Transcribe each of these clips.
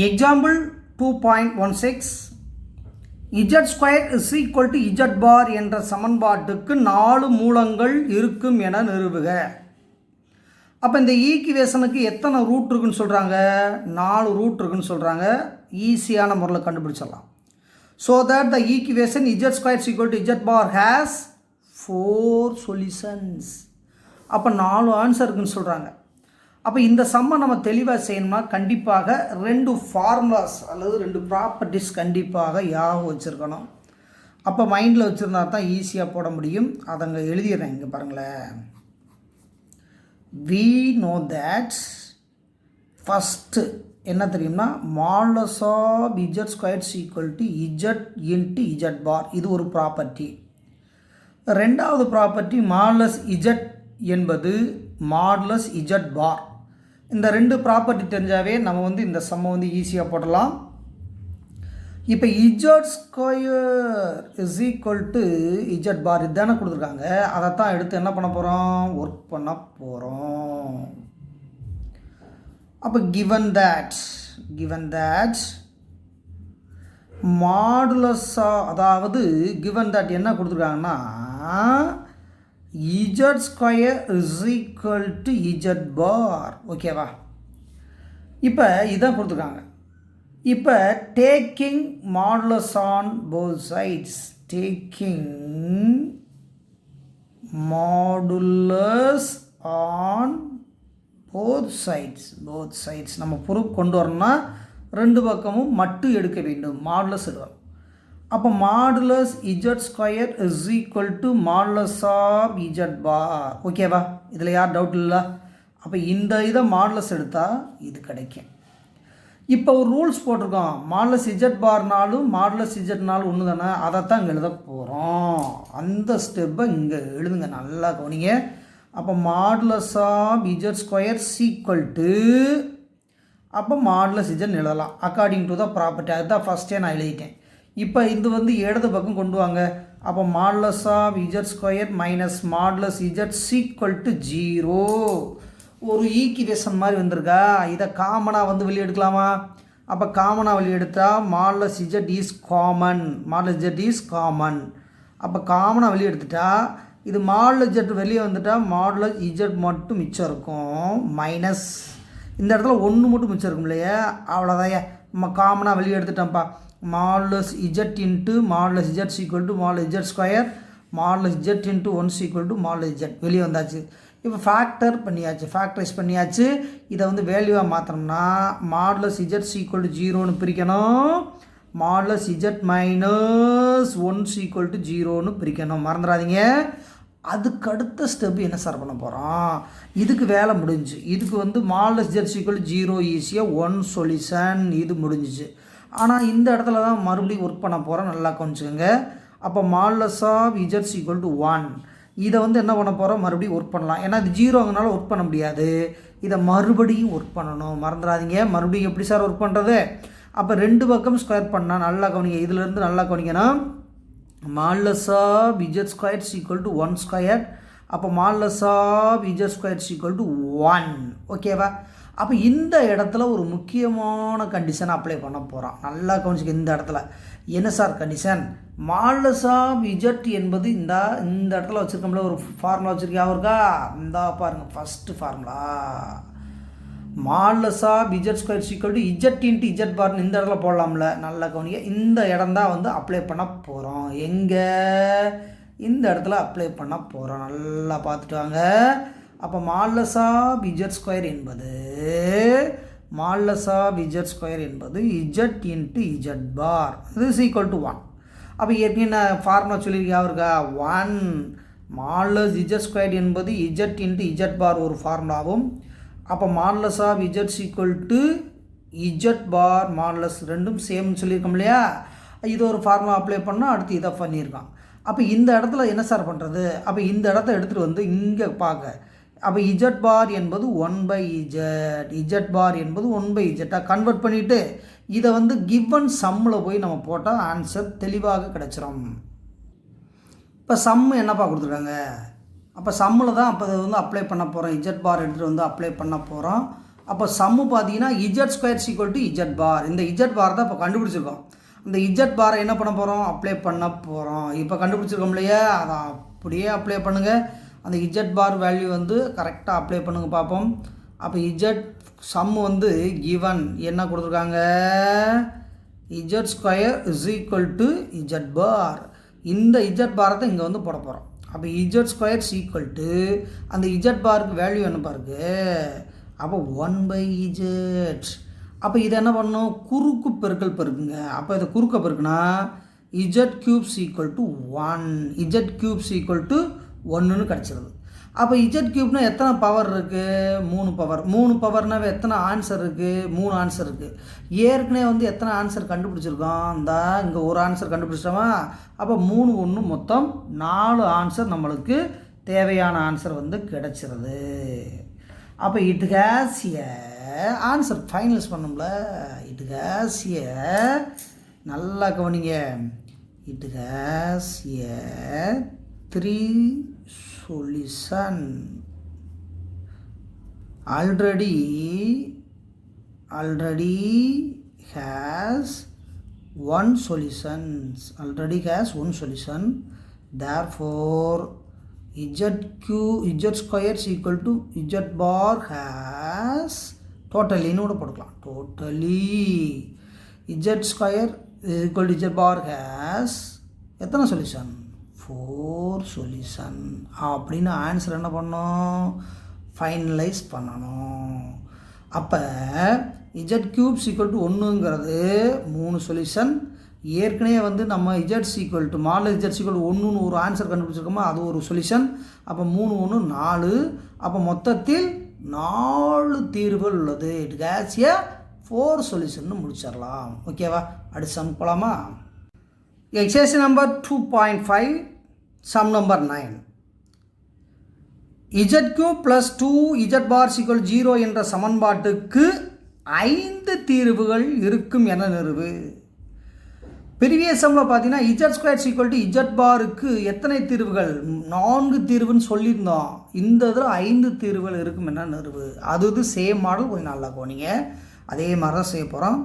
Example 2.16 z square is equal to z பார் என்ற சமன்பாட்டுக்கு 4 மூலங்கள் இருக்கும் என நிறுவுக. அப்போ இந்த ஈக்குவேஷனுக்கு எத்தனை ரூட் இருக்குன்னு சொல்கிறாங்க? 4 ரூட் இருக்குன்னு சொல்கிறாங்க. ஈஸியான முறையில் கண்டுபிடிச்சிடலாம். So that the equation z square is equal to z bar has 4 solutions. அப்போ 4 ஆன்சர் இருக்குன்னு சொல்கிறாங்க. அப்போ இந்த சம்மை நம்ம தெளிவாக செய்யணும்னா கண்டிப்பாக 2 ஃபார்முலாஸ் அல்லது 2 ப்ராப்பர்ட்டிஸ் கண்டிப்பாக ஞாபகம் வச்சுருக்கணும். அப்போ மைண்டில் வச்சுருந்தா தான் ஈஸியாக போட முடியும். அதை அங்கே எழுதிடுறேன். இங்கே பாருங்களேன். we know that ஃபஸ்ட்டு என்ன தெரியும்னா modulus of z square is equal to z into z bar. இது ஒரு ப்ராப்பர்ட்டி. ரெண்டாவது ப்ராப்பர்ட்டி மாடுலஸ் z என்பது மாடுலஸ் z பார். இந்த 2 ப்ராப்பர்ட்டி தெரிஞ்சாவே நம்ம இந்த சம்மை ஈஸியாக போடலாம். இப்போ z square is equal to z பார் இதுதானே கொடுத்துருக்காங்க. அதைத்தான் எடுத்து என்ன பண்ண போகிறோம்? ஒர்க் பண்ண போகிறோம். அப்போ given that மாடுலஸ் அதாவது given that என்ன கொடுத்துருக்காங்கன்னா z square is equal to z bar. ஓகேவா? இப்போ இதான் கொடுத்துருக்காங்க. இப்போ taking modulus on both sides, taking modulus on both sides நம்ம ப்ரூஃப் கொண்டு வரணும்னா 2 பக்கமும் மட்டும் எடுக்க வேண்டும். மாடுலஸ் எடுக்கணும். அப்போ modulus z square is equal to modulus of z bar. ஓகேவா? இதில் யார் டவுட் இல்லை? அப்போ இந்த இதை மாடுலஸ் எடுத்தால் இது கிடைக்கும். இப்போ ஒரு ரூல்ஸ் போட்டிருக்கோம். மாடுலஸ் z பார்னாலும் மாடுலஸ் zனாலும் ஒன்று தானே. அதைத்தான் இங்கே எழுத போகிறோம். அந்த ஸ்டெப்பை இங்கே எழுதுங்க. நல்லா கவனிங்க. அப்போ modulus of z square equal to அப்போ மாடுலஸ் z எழுதலாம் அக்கார்டிங் டு த ப்ராப்பர்ட்டி. அதுதான் ஃபஸ்ட்டே நான் எழுதிட்டேன். இப்போ இது இடது பக்கம் கொண்டு வாங்க. அப்போ modulus of z square minus modulus z equal to 0. ஒரு ஈக்குவேஷன் மாதிரி வந்திருக்கா. இதை காமனாக வெளியே எடுக்கலாமா? அப்போ காமனாக வெளியே எடுத்தால் modulus z is common. Modulus z is common. அப்போ காமனாக வெளியே எடுத்துட்டா இது மாடுலஸ் z வெளியே வந்துட்டால் மாடுலஸ் z மட்டும் மிச்சம் இருக்கும். மைனஸ் இந்த இடத்துல 1 மட்டும் மிச்சம் இருக்கும் இல்லையா? அவ்வளோதான். நம்ம காமனாக வெளியே எடுத்துட்டோம்ப்பா. Modulus z into modulus z equal to modulus z square modulus z into 1 equal to modulus z வெளியே வந்தாச்சு. இப்போ ஃபேக்டரைஸ் பண்ணியாச்சு. இதை வேல்யூவாக மாற்றணும்னா மாடுலஸ் z ஈக்குவல் டு 0ன்னு பிரிக்கணும். Modulus z minus 1 equal to 0ன்னு பிரிக்கணும். மறந்துடாதீங்க. அதுக்கு அடுத்த ஸ்டெப் என்ன சார் பண்ண போகிறோம்? இதுக்கு வேலை முடிஞ்சு. இதுக்கு மாடுலஸ் z ஈக்குவல் டு 0 ஈஸியாக 1 சொல்யூஷன். இது முடிஞ்சிச்சு. ஆனால் இந்த இடத்துல தான் மறுபடியும் ஒர்க் பண்ண போகிறோம். நல்லா கொஞ்சுங்க. அப்போ modulus of z equal to 1 இதை என்ன பண்ண போகிறோம்? மறுபடியும் ஒர்க் பண்ணலாம். ஏன்னா இது 0ங்கனால ஒர்க் பண்ண முடியாது. இதை மறுபடியும் ஒர்க் பண்ணணும். மறந்துடாதீங்க. மறுபடியும் எப்படி சார் ஒர்க் பண்ணுறது? அப்போ 2 பக்கம் ஸ்கொயர் பண்ணால் நல்லா கவனிங்க. இதிலேருந்து நல்லா கவனிக்கணும். Modulus of z square equal to 1 square. அப்போ modulus of z square equal to 1. ஓகேவா? அப்போ இந்த இடத்துல ஒரு முக்கியமான கண்டிஷன் அப்ளை பண்ண போகிறோம். நல்லா கவனிச்சுக்க. இந்த இடத்துல என்ன sir condition? Modulus of z என்பது இந்த இடத்துல வச்சுருக்கோம்ல ஒரு ஃபார்முலா வச்சுருக்கா இருக்கா? இந்த பாருங்கள். First formula modulus of z square equal to z into z பார்னு இந்த இடத்துல போடலாம்ல. நல்லா கவனிக்க. இந்த இடம் தான் அப்ளை பண்ண போகிறோம். எங்கே? இந்த இடத்துல அப்ளை பண்ண போகிறோம். நல்லா பார்த்துட்டு வாங்க. அப்போ மாடுலஸ் ஆஃப் z ஸ்கொயர் என்பது z இன்ட்டு z பார் இது ஈக்குவல் டு 1. அப்போ ஏற்கனவே நான் ஃபார்முலா சொல்லியிருக்கா இருக்கா? 1 மாடுலஸ் z ஸ்கொயர் என்பது z இன்ட்டு z பார் ஒரு ஃபார்முலாவும். அப்போ modulus of z equal to z bar modulus ரெண்டும் சேம்னு சொல்லியிருக்கோம் இல்லையா? இது ஒரு ஃபார்முலா அப்ளை பண்ணால் அடுத்து இதை பண்ணியிருக்கான். அப்போ இந்த இடத்துல என்ன சார் பண்ணுறது? அப்போ இந்த இடத்த எடுத்துகிட்டு இங்கே பார்க்க. அப்போ z பார் என்பது 1/z, z பார் என்பது 1/z கன்வெர்ட் பண்ணிவிட்டு இதை கிவன் சம்மில் போய் நம்ம போட்டால் ஆன்சர் தெளிவாக கிடச்சிரும். இப்போ சம்மு என்னப்பா கொடுத்துருக்காங்க? அப்போ சம்மில் தான் அப்போ அப்ளை பண்ண போகிறோம். z பார் எடுத்துகிட்டு அப்ளை பண்ண போகிறோம். அப்போ சம்மு பார்த்தீங்கன்னா z square equal to z bar. இந்த இஜட் பார் தான் இப்போ கண்டுபிடிச்சிருக்கோம். அந்த இஜட் பாரை என்ன பண்ண போகிறோம், அப்ளை பண்ண போகிறோம். இப்போ கண்டுபிடிச்சிருக்கோம் இல்லையா, அதை அப்படியே அப்ளை பண்ணுங்கள். அந்த இஜட் பார் வேல்யூ வந்து கரெக்டாக அப்ளை பண்ணுங்கள் பார்ப்போம். அப்போ இஜட் சம்மு வந்து கிவன் என்ன கொடுத்துருக்காங்க, z square is equal to z bar. இந்த இஜட் பாரை தான் இங்கே வந்து போட போகிறோம். அப்போ இஜட் ஸ்கொயர் ஈக்குவல் டு அந்த இஜட் பாருக்கு வேல்யூ என்ன பாருக்கு, அப்போ 1/z. அப்போ இதை என்ன பண்ணணும், குறுக்கு பெருக்கல் பெருக்குங்க. அப்போ இதை குறுக்க பெருக்குனா z cubes equal to 1, z cubes equal to 1ன்னு கிடச்சிருது. அப்போ இஜட் கியூப்னா எத்தனை பவர் இருக்குது, 3 பவர். 3 பவர்னாவே எத்தனை ஆன்சர் இருக்குது, 3 ஆன்சர் இருக்குது. ஏற்கனவே வந்து எத்தனை ஆன்சர் கண்டுபிடிச்சிருக்கோம், இந்த இங்கே ஒரு ஆன்சர் கண்டுபிடிச்சிட்டோமா. அப்போ 3 1 மொத்தம் 4 ஆன்சர் நம்மளுக்கு தேவையான ஆன்சர் வந்து கிடச்சிருது. அப்போ it has a answer finalise பண்ணும்ல, இட் ஹேஸ் எ, நல்லா கவனிங்க, it has a 3 solution. already has one solution. Therefore z square is equal to z bar has totally நோட போடலாம், totally z square is equal to z bar has எத்தனை solution, 4 solution. அப்படின்னு answer என்ன பண்ணணும், finalise பண்ணணும். அப்போ z cubes equal to 1ங்கிறது 3 solution. ஏற்கனவே வந்து நம்ம z equal to modulus z equal to 1ன்னு ஒரு ஆன்சர் கண்டுபிடிச்சிருக்கோமா, அது ஒரு சொல்யூஷன். அப்போ 3 1 4. அப்போ மொத்தத்தில் 4 தீர்வுகள் உள்ளது. இட் ஹேஸ் எ 4 சொல்யூஷன் முடிச்சிடலாம். ஓகேவா, அடுத்து சம் போகலாமா. Exercise number 2.5 sum number 9. z³ + 2z பார் = 0 என்ற சமன்பாட்டுக்கு 5 தீர்வுகள் இருக்கும் என நிறுவு. ப்ரீவியஸ் சம்மில் பார்த்தீங்கன்னா z² = z பாருக்கு எத்தனை தீர்வுகள், 4 தீர்வுன்னு சொல்லியிருந்தோம். இந்த இதில் 5 தீர்வுகள் இருக்கும் என்ன நிறுவு. அது சேம் மாடல், கொஞ்சம் நல்லா போனீங்க. அதே மாதிரி தான் செய்ய போகிறோம்.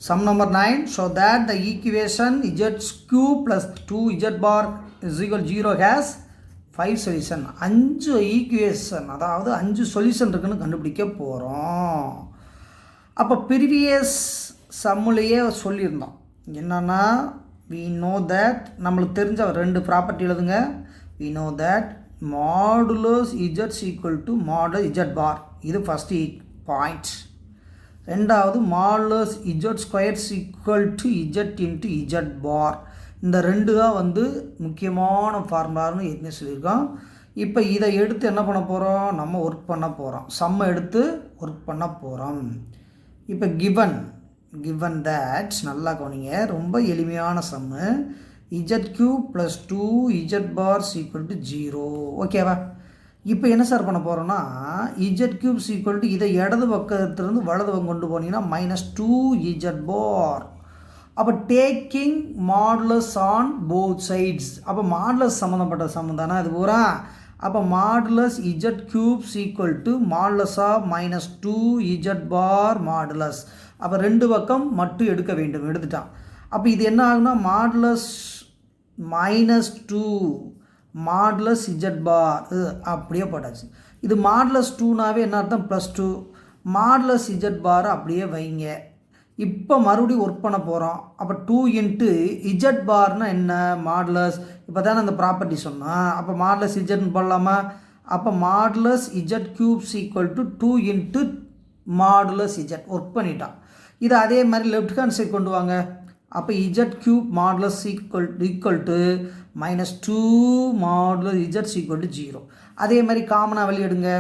Sum number 9, show that the equation z³ + 2z bar = 0 has 5 solution. 5 equation, அதாவது 5 சொல்யூஷன் இருக்குன்னு கண்டுபிடிக்க போகிறோம். அப்போ ப்ரீவியஸ் சம்முலேயே சொல்லியிருந்தோம் என்னென்னா, we know that, நம்மளுக்கு தெரிஞ்ச 2 ப்ராப்பர்ட்டி எழுதுங்க. we know that modulus z = modulus z bar, இது ஃபஸ்ட்டு பாயிண்ட். ரெண்டாவது modulus z square equal to z into z bar. இந்த 2 தான் வந்து முக்கியமான ஃபார்முலான்னு ஏற்கனவே சொல்லியிருக்கோம். இப்போ இதை எடுத்து என்ன பண்ண போகிறோம், நம்ம ஒர்க் பண்ண போகிறோம். சம்மை எடுத்து ஒர்க் பண்ண போகிறோம். இப்போ கிவன் தட், நல்லா கவனிங்க, ரொம்ப எளிமையான சம்மு. z³ + 2z பார் = 0. ஓகேவா. இப்போ என்ன சார் பண்ண போகிறோன்னா, z³ இதை இடது பக்கத்திலிருந்து வலது பக்கம் கொண்டு போனீங்கன்னா -2z பார். அப்போ taking modulus on both sides. அப்போ மாடுலஸ் சம்மந்தப்பட்ட சம்மந்தம் தானே இது பூரா. அப்போ modulus z³ modulus of -2z bar modulus. அப்போ 2 பக்கம் மட்டும் எடுக்க வேண்டும், எடுத்துட்டான். அப்போ இது என்ன ஆகுனா, மாடுலஸ் -2 மாடுலஸ் z பார் அப்படியே போட்டாச்சு. இது மாடுலஸ் 2னாவே என்ன அர்த்தம், +2. மாடுலஸ் z பார் அப்படியே வைங்க. இப்போ மறுபடியும் ஒர்க் பண்ண போகிறோம். அப்போ 2 × z பார்னால் என்ன, மாடுலஸ். இப்போ தானே அந்த ப்ராப்பர்ட்டி சொன்னால், அப்போ மாடுலஸ் z போடலாமா. அப்போ modulus z³ = 2 × modulus z work பண்ணிட்டான். இது அதே மாதிரி லெஃப்ட் ஹேண்ட் சைட் கொண்டு வாங்க. அப்போ z³ modulus equal to -2 modulus z = 0. அதே மாதிரி காமனாக வெளியே எடுங்க.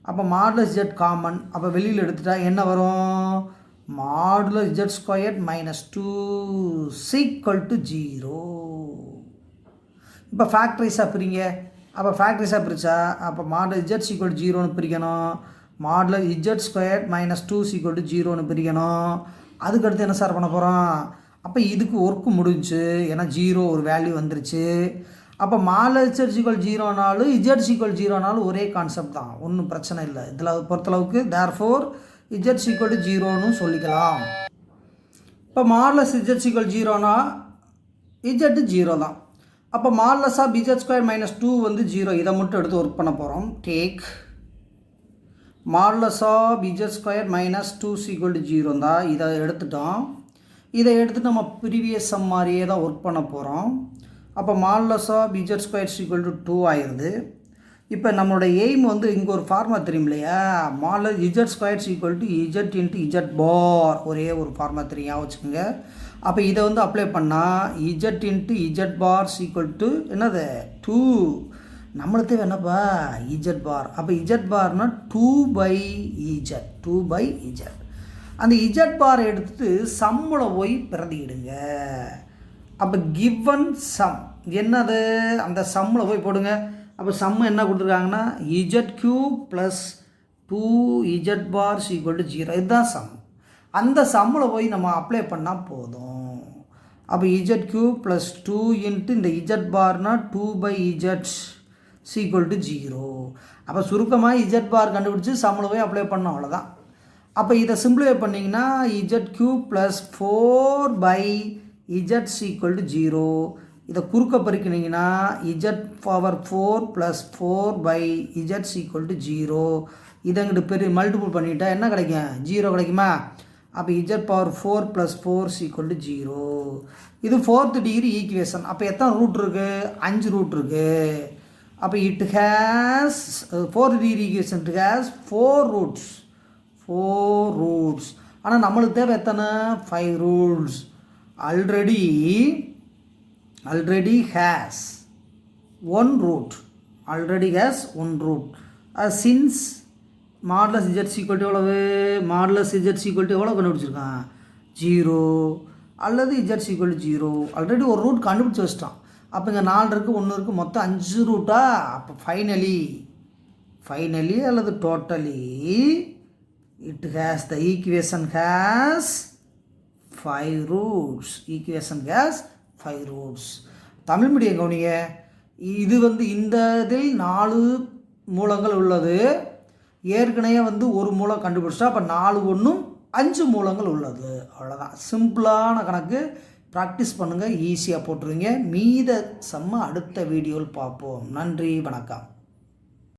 அப்போ மாடுலஸ் z காமன். அப்போ வெளியில் எடுத்துட்டா என்ன வரும், மாடுலஸ் z² -2 = 0. இப்போ ஃபேக்டரைஸாக பிரிங்க. அப்போ ஃபேக்டரைஸாக பிரித்தா அப்போ மாடுலஸ் z = 0ன்னு பிரிக்கணும். மாடுலஸ் z² -2 = 0ன்னு பிரிக்கணும். அதுக்கடுத்து என்ன சார் பண்ண போகிறோம், அப்போ இதுக்கு ஒர்க்கு முடிஞ்சு, ஏன்னா 0 ஒரு வேல்யூ வந்துருச்சு. அப்போ மாடுலஸ் z = 0னாலும் z = 0னாலும் ஒரே கான்செப்ட் தான், ஒன்றும் பிரச்சனை இல்லை இதில் பொறுத்தளவுக்கு. தேர்ஃபோர் இஜட் ஈக்குவல் டு ஜீரோன்னு சொல்லிக்கலாம். இப்போ மாடலஸ் இஜட் ஈக்குவல் ஜீரோனா இஜட்டு ஜீரோ தான். அப்போ modulus of z square minus 2 வந்து ஜீரோ. இதை மட்டும் எடுத்து ஒர்க் பண்ண போகிறோம். Take modulus of z square minus 2 equal to zero தான். இதை எடுத்துட்டோம். இதை எடுத்துகிட்டு நம்ம ப்ரீவியஸ் சம் மாதிரியே தான் ஒர்க் பண்ண போகிறோம். அப்போ modulus of z square equal to 2 ஆயிடுது. இப்போ நம்மளோட எய்ம் வந்து இங்கே ஒரு ஃபார்முலா தெரியும் இல்லையா, modulus z square equal to z into z bar, ஒரே ஒரு ஃபார்முலா தெரியும் வச்சுக்கோங்க. அப்போ இதை வந்து அப்ளை பண்ணால் z into z bar equal to என்னது 2. நம்மளுக்கு வேணப்பா இஜட் பார். அப்போ இஜட் பார்னால் 2/இஜட், 2/இஜட். அந்த இஜட் பார் எடுத்துகிட்டு சம்மில் போய் பிரதியிடுங்க. அப்போ கிவன் சம் என்னது, அந்த சம்மில் போய் போடுங்க. அப்போ சம்மு என்ன கொடுத்துருக்காங்கன்னா z cube plus 2 bar equal to 0. இதுதான் சம். அந்த சம்மில் போய் நம்ம அப்ளை பண்ணால் போதும். அப்போ இஜட் கியூப் ப்ளஸ் 2 இன்ட்டு இந்த இஜட் பார்னால் 2/இஜட் ஈக்குவல் டு 0. அப்போ சுருக்கமாக இஜட் பார் கண்டுபிடிச்சி சம்மில் போய் அப்ளை பண்ணோம், அவ்வளோதான். அப்போ இதை சிம்பிளிஃபை பண்ணிங்கன்னா இஜட் கியூப் ப்ளஸ் 4/இஜட் ஈக்குவல் டு 0. இதை குறுக்க பறிக்கினீங்கன்னா இஜட் பவர் 4 ப்ளஸ் 4/இஜட் ஈக்குவல் டு 0. இதை இங்கிட்டு பெரிய மல்டிபிள் பண்ணிட்டா என்ன கிடைக்கும், 0 கிடைக்குமா. அப்போ Z power 4 plus 4 equal to 0. இது 4th டிகிரி ஈக்குவேஷன். அப்போ எத்தனை ரூட் இருக்குது, 5 ரூட் இருக்குது. அப்போ it has 4th degree equation it has 4 roots. ஆனால் நம்மளுக்கு தேவை எத்தனை, 5 roots. already has one root. Since modulus z equal to எவ்வளவு, மாடலஸ் இஜட் ஈக்குவல் டு எவ்வளோ கண்டுபிடிச்சிருக்கான், 0 அல்லது இஜட் ஈக்குவல் டு 0. ஆல்ரெடி ஒரு ரூட் கண்டுபிடிச்சி வச்சிட்டான். அப்போ இங்கே 4 இருக்குது, 1 இருக்குது, மொத்தம் 5 ரூட்டா. அப்போ ஃபைனலி அல்லது totally it has the equation has 5 roots. Tamil medium கவனிங்க. இது வந்து இந்த இதில் 4 மூலங்கள் உள்ளது. ஏற்கனவே வந்து ஒரு மூலம் கண்டுபிடிச்சா அப்போ 4 1 5 மூலங்கள் உள்ளது. அவ்வளோதான், சிம்பிளான கணக்கு. ப்ராக்டிஸ் பண்ணுங்கள், ஈஸியாக போட்டுருவீங்க. மீத சம்ம அடுத்த வீடியோவில் பார்ப்போம். நன்றி, வணக்கம்.